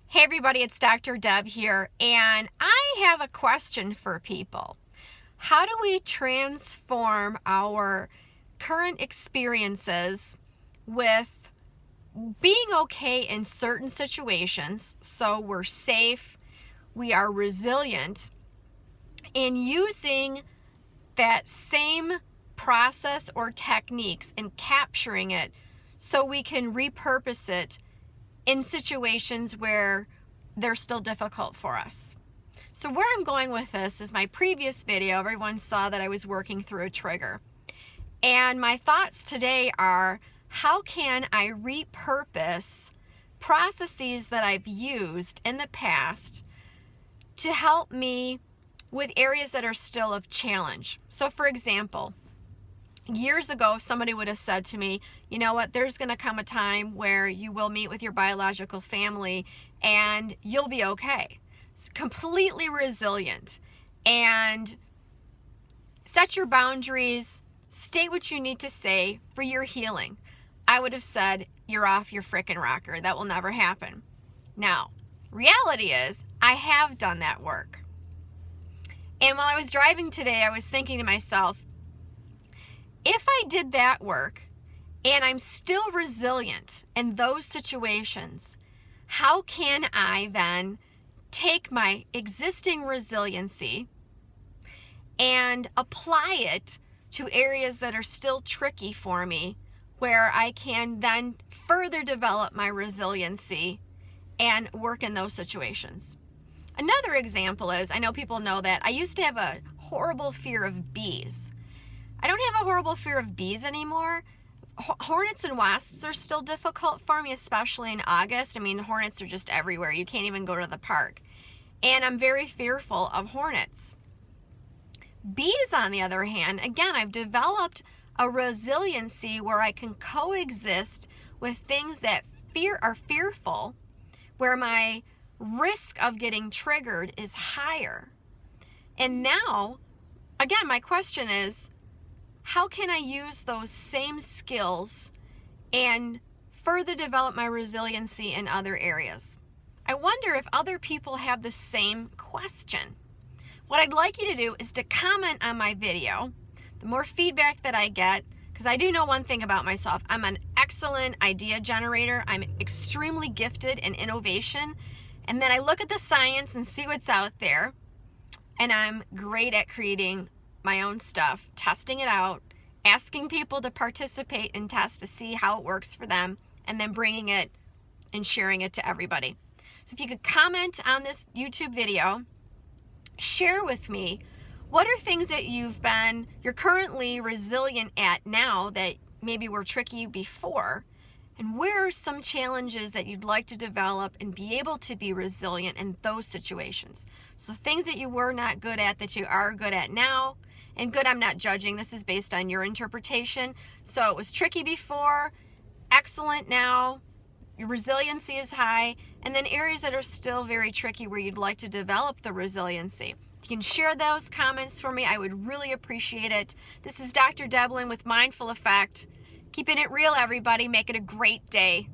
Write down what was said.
Hey everybody, it's Dr. Deb here, and I have a question for people. How do we transform our current experiences with being okay in certain situations so we're safe, we are resilient, and using that same process or techniques and capturing it so we can repurpose it in situations where they're still difficult for us. So where I'm going with this is my previous video, everyone saw that I was working through a trigger. And my thoughts today are, how can I repurpose processes that I've used in the past to help me with areas that are still of challenge? So for example, years ago, if somebody would have said to me, you know what, there's going to come a time where you will meet with your biological family and you'll be okay. It's completely resilient. And set your boundaries, state what you need to say for your healing. I would have said, you're off your frickin' rocker. That will never happen. Now, reality is, I have done that work. And while I was driving today, I was thinking to myself, if I did that work and I'm still resilient in those situations, how can I then take my existing resiliency and apply it to areas that are still tricky for me, where I can then further develop my resiliency and work in those situations? Another example is, I know people know that I used to have a horrible fear of bees. I don't have a horrible fear of bees anymore. Hornets and wasps are still difficult for me, especially in August. I mean, hornets are just everywhere. You can't even go to the park. And I'm very fearful of hornets. Bees, on the other hand, again, I've developed a resiliency where I can coexist with things that are fearful, where my risk of getting triggered is higher. And now, again, my question is, how can I use those same skills and further develop my resiliency in other areas? I wonder if other people have the same question. What I'd like you to do is to comment on my video. The more feedback that I get, because I do know one thing about myself, I'm an excellent idea generator. I'm extremely gifted in innovation. And then I look at the science and see what's out there. And I'm great at creating my own stuff, testing it out, asking people to participate and test to see how it works for them, and then bringing it and sharing it to everybody. So if you could comment on this YouTube video, share with me, what are things that you're currently resilient at now that maybe were tricky before? And where are some challenges that you'd like to develop and be able to be resilient in those situations? So things that you were not good at that you are good at now. And good, I'm not judging. This is based on your interpretation. So it was tricky before, excellent now, your resiliency is high, and then areas that are still very tricky where you'd like to develop the resiliency. If you can share those comments for me, I would really appreciate it. This is Dr. Devlin with Mindful Effect. Keeping it real, everybody. Make it a great day.